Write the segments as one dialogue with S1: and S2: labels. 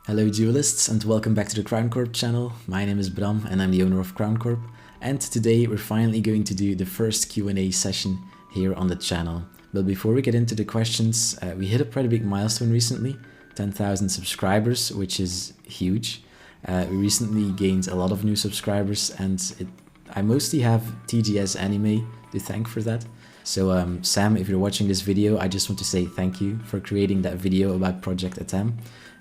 S1: Hello duelists and welcome back to the Crown Corp channel. My name is Bram and I'm the owner of Crown Corp, and today we're finally going to do the first Q&A session here on the channel. But before we get into the questions, we hit a pretty big milestone recently, 10,000 subscribers, which is huge. We recently gained a lot of new subscribers and I mostly have TGS Anime to thank for that. So Sam, if you're watching this video, I just want to say thank you for creating that video about Project A.T.E.M.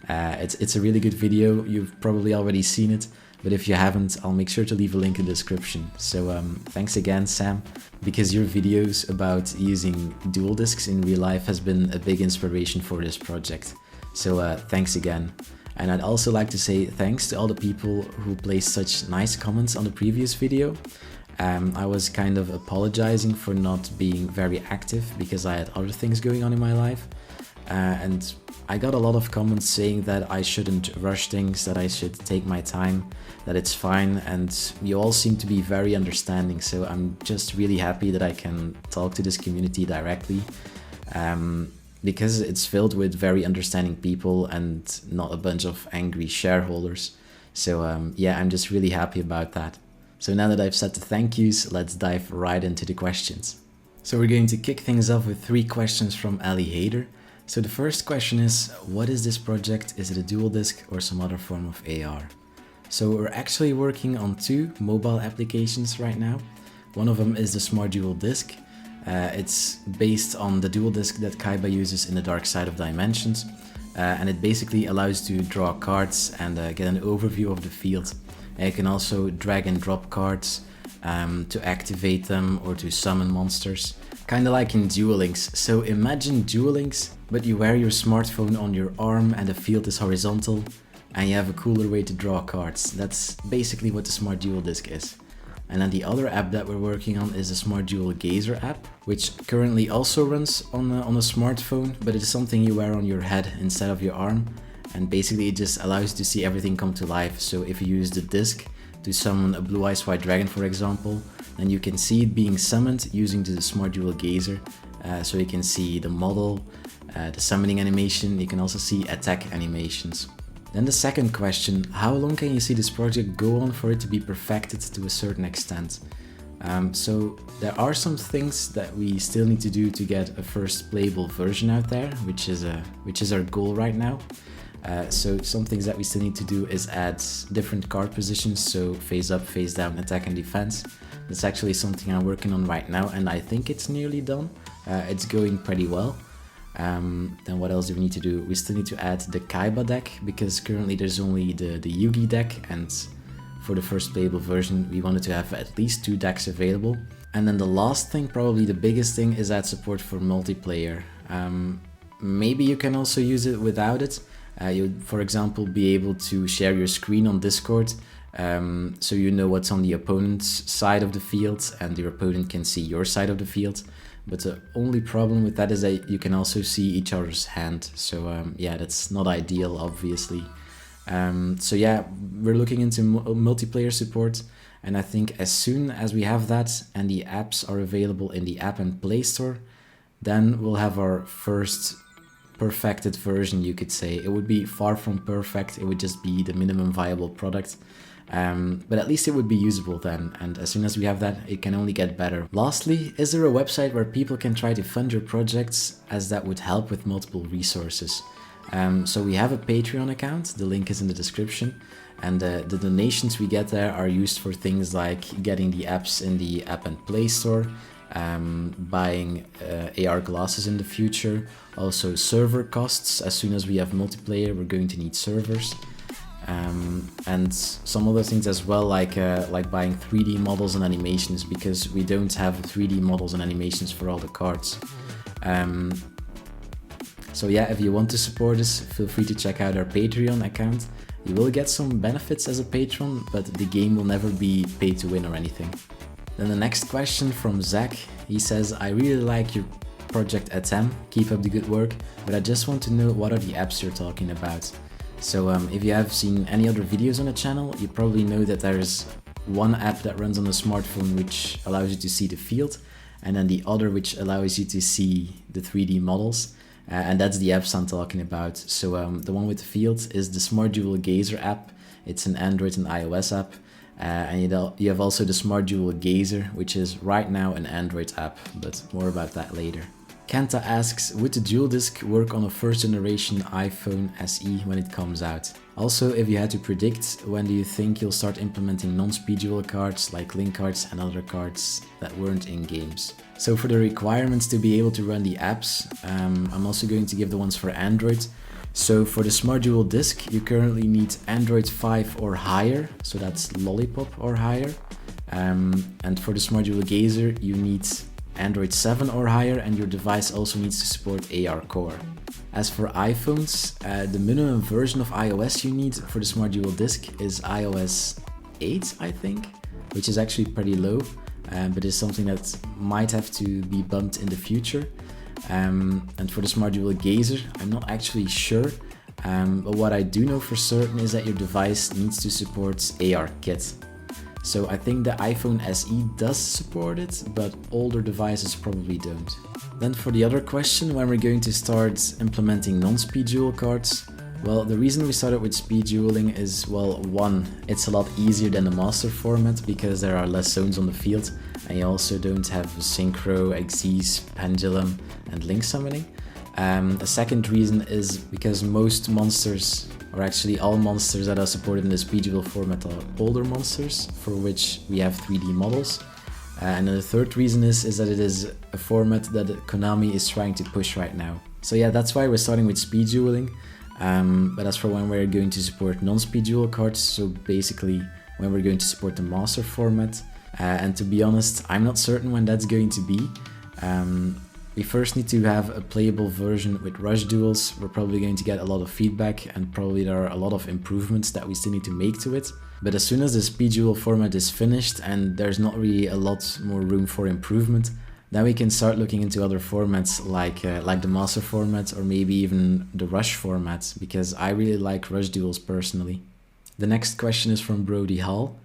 S1: It's a really good video. You've probably already seen it, but if you haven't, I'll make sure to leave a link in the description. So thanks again, Sam, because your videos about using dual discs in real life has been a big inspiration for this project. So thanks again. And I'd also like to say thanks to all the people who placed such nice comments on the previous video. I was kind of apologizing for not being very active because I had other things going on in my life. And I got a lot of comments saying that I shouldn't rush things, that I should take my time, that it's fine, and you all seem to be very understanding, so I'm just really happy that I can talk to this community directly, because it's filled with very understanding people and not a bunch of angry shareholders. So yeah, I'm just really happy about that. So now that I've said the thank yous, let's dive right into the questions. So we're going to kick things off with 3 questions from Ali Hader. So the first question is, what is this project? Is it a dual disc or some other form of AR? So we're actually working on 2 mobile applications right now. One of them is the Smart Dual Disc. It's based on the dual disc that Kaiba uses in the Dark Side of Dimensions. And it basically allows you to draw cards and get an overview of the field. And you can also drag and drop cards to activate them or to summon monsters. Kinda like in Duel Links. So imagine Duel Links, but you wear your smartphone on your arm and the field is horizontal and you have a cooler way to draw cards. That's basically what the Smart Dual Disc is. And then the other app that we're working on is the Smart Dual Gazer app, which currently also runs on a smartphone, but it is something you wear on your head instead of your arm. And basically it just allows you to see everything come to life. So if you use the disc to summon a Blue Eyes White Dragon, for example, then you can see it being summoned using the Smart Dual Gazer. So you can see the model, the summoning animation, you can also see attack animations. Then the second question, how long can you see this project go on for it to be perfected to a certain extent? So there are some things that we still need to do to get a first playable version out there, which is our goal right now. So some things that we still need to do is add different card positions, so face up, face down, attack and defense. That's actually something I'm working on right now and I think it's nearly done. It's going pretty well. Then what else do we need to do? We still need to add the Kaiba deck, because currently there's only the Yugi deck, and for the first playable version we wanted to have at least 2 decks available. And then the last thing, probably the biggest thing, is add support for multiplayer. Maybe you can also use it without it. You'll, for example, be able to share your screen on Discord, so you know what's on the opponent's side of the field and your opponent can see your side of the field. But the only problem with that is that you can also see each other's hand. So yeah, that's not ideal, obviously. So yeah, we're looking into multiplayer support, and I think as soon as we have that and the apps are available in the App and Play Store, then we'll have our first perfected version, you could say. It would be far from perfect, it would just be the minimum viable product. But at least it would be usable then, and as soon as we have that, it can only get better. Lastly, is there a website where people can try to fund your projects, as that would help with multiple resources? So we have a Patreon account, the link is in the description, and the donations we get there are used for things like getting the apps in the App and Play Store, buying AR glasses in the future, also server costs. As soon as we have multiplayer, we're going to need servers. And some other things as well, like buying 3D models and animations, because we don't have 3D models and animations for all the cards. So yeah, if you want to support us, feel free to check out our Patreon account. You will get some benefits as a patron, but the game will never be pay to win or anything. Then the next question from Zach, he says, I really like your project A.T.E.M, keep up the good work, but I just want to know what are the apps you're talking about. So if you have seen any other videos on the channel, you probably know that there's one app that runs on a smartphone which allows you to see the field, and then the other which allows you to see the 3D models. and that's the apps I'm talking about. So the one with the field is the Smart Dual Gazer app. It's an Android and iOS app. And you have also the Smart Dual Gazer, which is right now an Android app, but more about that later. Kanta asks, would the dual disc work on a first generation iPhone SE when it comes out? Also, if you had to predict, when do you think you'll start implementing non-speed dual cards like link cards and other cards that weren't in games? So for the requirements to be able to run the apps, I'm also going to give the ones for Android. So for the Smart Dual Disc, you currently need Android 5 or higher, so that's Lollipop or higher. And for the Smart Dual Gazer, you need Android 7 or higher, and your device also needs to support AR Core. As for iPhones, the minimum version of iOS you need for the Smart Dual Disc is iOS 8, I think, which is actually pretty low, but is something that might have to be bumped in the future. And for the Smart Dual Gazer, I'm not actually sure, but what I do know for certain is that your device needs to support ARKit. So I think the iPhone SE does support it, but older devices probably don't. Then for the other question, when we're going to start implementing non-speed dual cards, well, the reason we started with speed dueling is, well, one, it's a lot easier than the master format because there are less zones on the field, and you also don't have synchro, exes, pendulum, and link summoning. A second reason is because most monsters, or actually all monsters that are supported in the speed duel format, are older monsters for which we have 3D models. And then the third reason is that it is a format that Konami is trying to push right now. So yeah, that's why we're starting with speed dueling. But as for when we're going to support non-speed duel cards, so basically when we're going to support the master format, and to be honest, I'm not certain when that's going to be. We first need to have a playable version with rush duels. We're probably going to get a lot of feedback, and probably there are a lot of improvements that we still need to make to it. But as soon as the speed duel format is finished and there's not really a lot more room for improvement, then we can start looking into other formats like the master format, or maybe even the rush format, because I really like rush duels personally. The next question is from Brody Hall.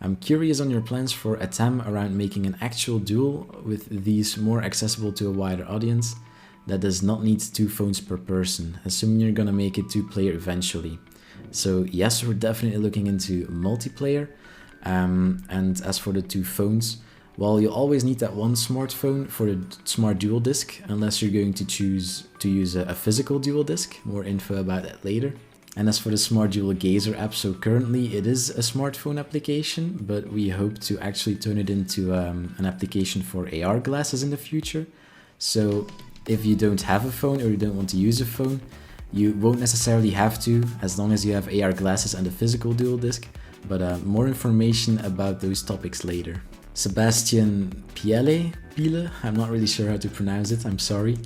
S1: I'm curious on your plans for A.T.E.M around making an actual duel with these more accessible to a wider audience that does not need 2 phones per person, assuming you're gonna make it 2-player eventually. So yes, we're definitely looking into multiplayer, and as for the 2 phones, well, you always need that one smartphone for the Smart Dual Disc, unless you're going to choose to use a physical dual disc. More info about that later. And as for the Smart Dual Gazer app, so currently it is a smartphone application, but we hope to actually turn it into an application for AR glasses in the future. So if you don't have a phone or you don't want to use a phone, you won't necessarily have to, as long as you have AR glasses and a physical dual disc, but more information about those topics later. Sebastian Pile, I'm not really sure how to pronounce it, I'm sorry.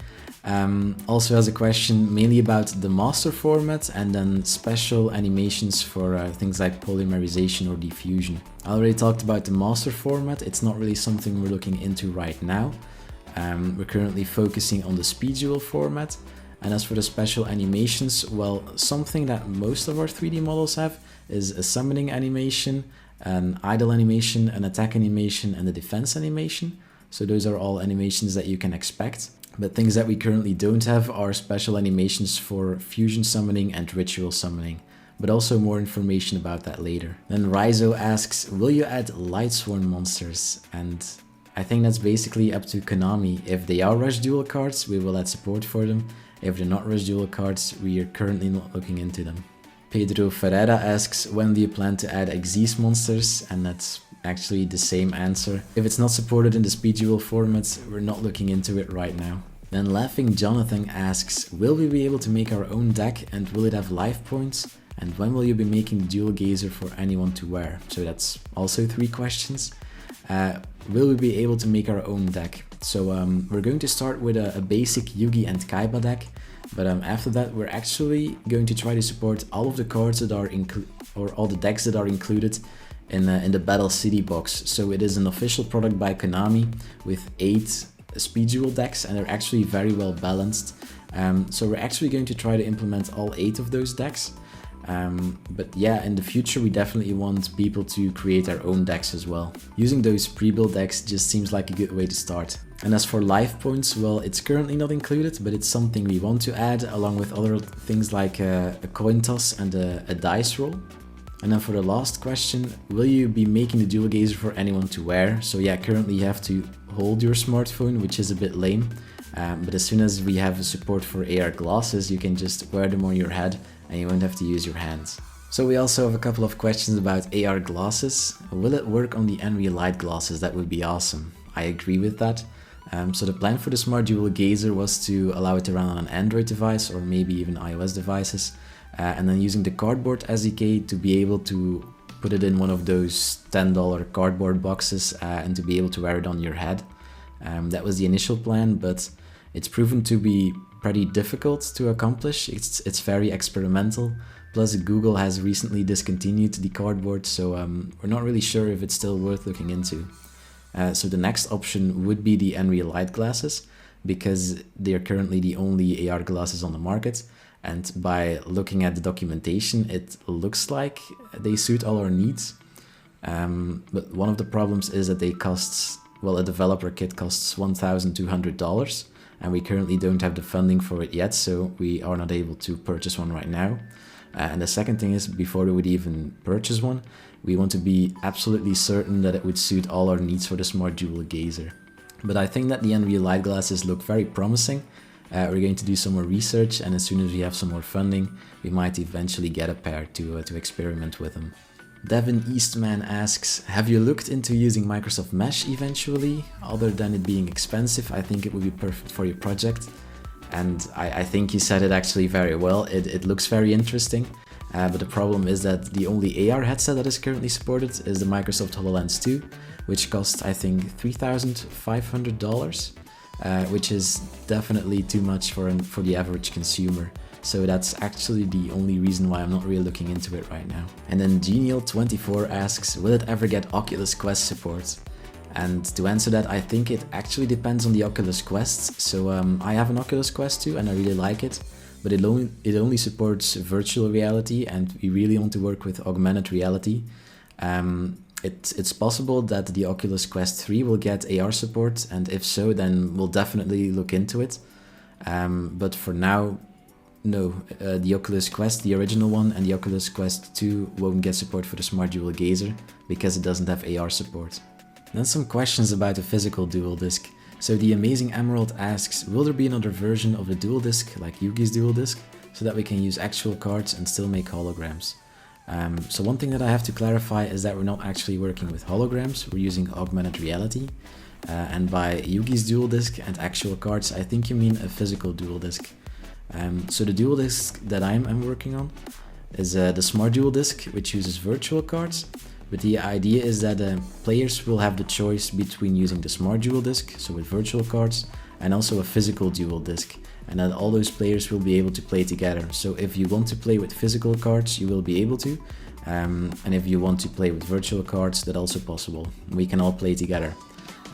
S1: Also has a question mainly about the master format and then special animations for things like polymerization or diffusion. I already talked about the master format, it's not really something we're looking into right now. We're currently focusing on the speed duel format. And as for the special animations, well, something that most of our 3D models have is a summoning animation, an idle animation, an attack animation, and a defense animation. So those are all animations that you can expect. But things that we currently don't have are special animations for fusion summoning and ritual summoning, but also more information about that later. Then Raizo asks, will you add Lightsworn monsters? And I think that's basically up to Konami. If they are Rush Duel cards, we will add support for them. If they're not Rush Duel cards, we are currently not looking into them. Pedro Ferreira asks, when do you plan to add Xyz monsters? And that's actually the same answer. If it's not supported in the speed duel format, we're not looking into it right now. Then Laughing Jonathan asks, will we be able to make our own deck and will it have life points? And when will you be making the dual gazer for anyone to wear? So that's also 3 questions. Will we be able to make our own deck? So we're going to start with a basic Yugi and Kaiba deck, but after that we're actually going to try to support all of the cards that are all the decks that are included in the Battle City box. So it is an official product by Konami with 8 speed duel decks, and they're actually very well balanced. So we're actually going to try to implement all 8 of those decks. But yeah, in the future we definitely want people to create their own decks as well. Using those pre-built decks just seems like a good way to start. And as for life points, well, it's currently not included, but it's something we want to add along with other things like a coin toss and a dice roll. And then for the last question, will you be making the Dual Gazer for anyone to wear? So yeah, currently you have to hold your smartphone, which is a bit lame. But as soon as we have support for AR glasses, you can just wear them on your head and you won't have to use your hands. So we also have a couple of questions about AR glasses. Will it work on the Unreal Light glasses? That would be awesome. I agree with that. So the plan for the Smart Dual Gazer was to allow it to run on an Android device or maybe even iOS devices, and then using the cardboard SDK to be able to put it in one of those $10 cardboard boxes and to be able to wear it on your head. That was the initial plan, but it's proven to be pretty difficult to accomplish. It's very experimental. Plus Google has recently discontinued the cardboard, so we're not really sure if it's still worth looking into. So the next option would be the Unreal Light glasses, because they are currently the only AR glasses on the market. And by looking at the documentation, it looks like they suit all our needs. But one of the problems is that they cost, well, a developer kit costs $1,200, and we currently don't have the funding for it yet, so we are not able to purchase one right now. And the second thing is, before we would even purchase one, we want to be absolutely certain that it would suit all our needs for the Smart Dual Gazer. But I think that the Unreal Light glasses look very promising. We're going to do some more research, and as soon as we have some more funding, we might eventually get a pair to experiment with them. Devin Eastman asks, have you looked into using Microsoft Mesh eventually? Other than it being expensive, I think it would be perfect for your project. And I think you said it actually very well. It looks very interesting, but the problem is that the only AR headset that is currently supported is the Microsoft HoloLens 2, which costs I think $3,500, which is definitely too much for the average consumer. So that's actually the only reason why I'm not really looking into it right now. And then Genial24 asks, will it ever get Oculus Quest support? And to answer that, I think it actually depends on the Oculus Quests. So I have an Oculus Quest 2 and I really like it, but it only supports virtual reality, and we really want to work with augmented reality. It's possible that the Oculus Quest 3 will get AR support, and if so, then we'll definitely look into it. But for now, no, the Oculus Quest, the original one, and the Oculus Quest 2 won't get support for the Smart Dual Gazer because it doesn't have AR support. Then some questions about the physical dual disc. So the Amazing Emerald asks, will there be another version of the dual disc like Yugi's dual disc, so that we can use actual cards and still make holograms? So one thing that I have to clarify is that we're not actually working with holograms, we're using augmented reality. And by Yugi's dual disc and actual cards, I think you mean a physical dual disc. So the dual disc that I'm working on is the Smart Dual Disc, which uses virtual cards. But the idea is that players will have the choice between using the Smart Dual Disc, so with virtual cards, and also a physical dual disc, and that all those players will be able to play together. So if you want to play with physical cards, you will be able to, and if you want to play with virtual cards, that's also possible. We can all play together.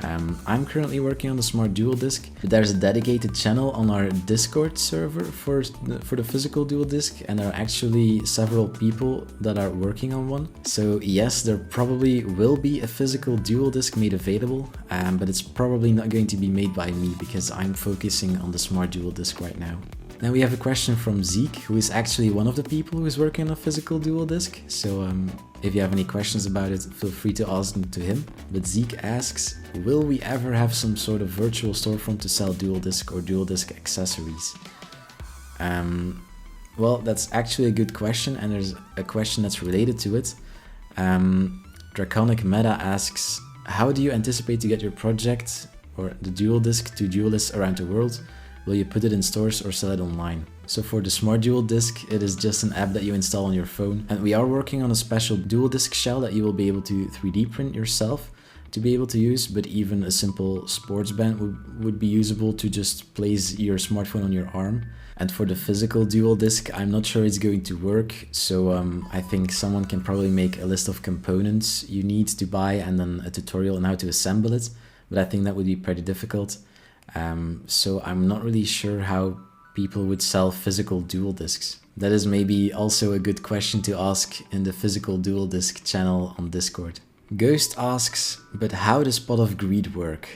S1: I'm currently working on the Smart Dual Disc, but there's a dedicated channel on our Discord server for the physical dual disc, and there are actually several people that are working on one. So yes, there probably will be a physical dual disc made available, but it's probably not going to be made by me because I'm focusing on the Smart Dual Disc right now. Now we have a question from Zeke, who is actually one of the people who is working on a physical dual disc. So if you have any questions about it, feel free to ask them to him. But Zeke asks, will we ever have some sort of virtual storefront to sell dual disc or dual disc accessories? Well, that's actually a good question, and there's a question that's related to it. Draconic Meta asks, how do you anticipate to get your project or the dual disc to duelists around the world? Will you put it in stores or sell it online? So for the Smart Dual Disc, it is just an app that you install on your phone, and we are working on a special dual disc shell that you will be able to 3D print yourself to be able to use, but even a simple sports band would be usable to just place your smartphone on your arm. And for the physical dual disc, I'm not sure it's going to work, so I think someone can probably make a list of components you need to buy and then a tutorial on how to assemble it, but I think that would be pretty difficult. So I'm not really sure how people would sell physical dual discs? That is maybe also a good question to ask in the physical dual disc channel on Discord. Ghost asks, but how does Pot of Greed work?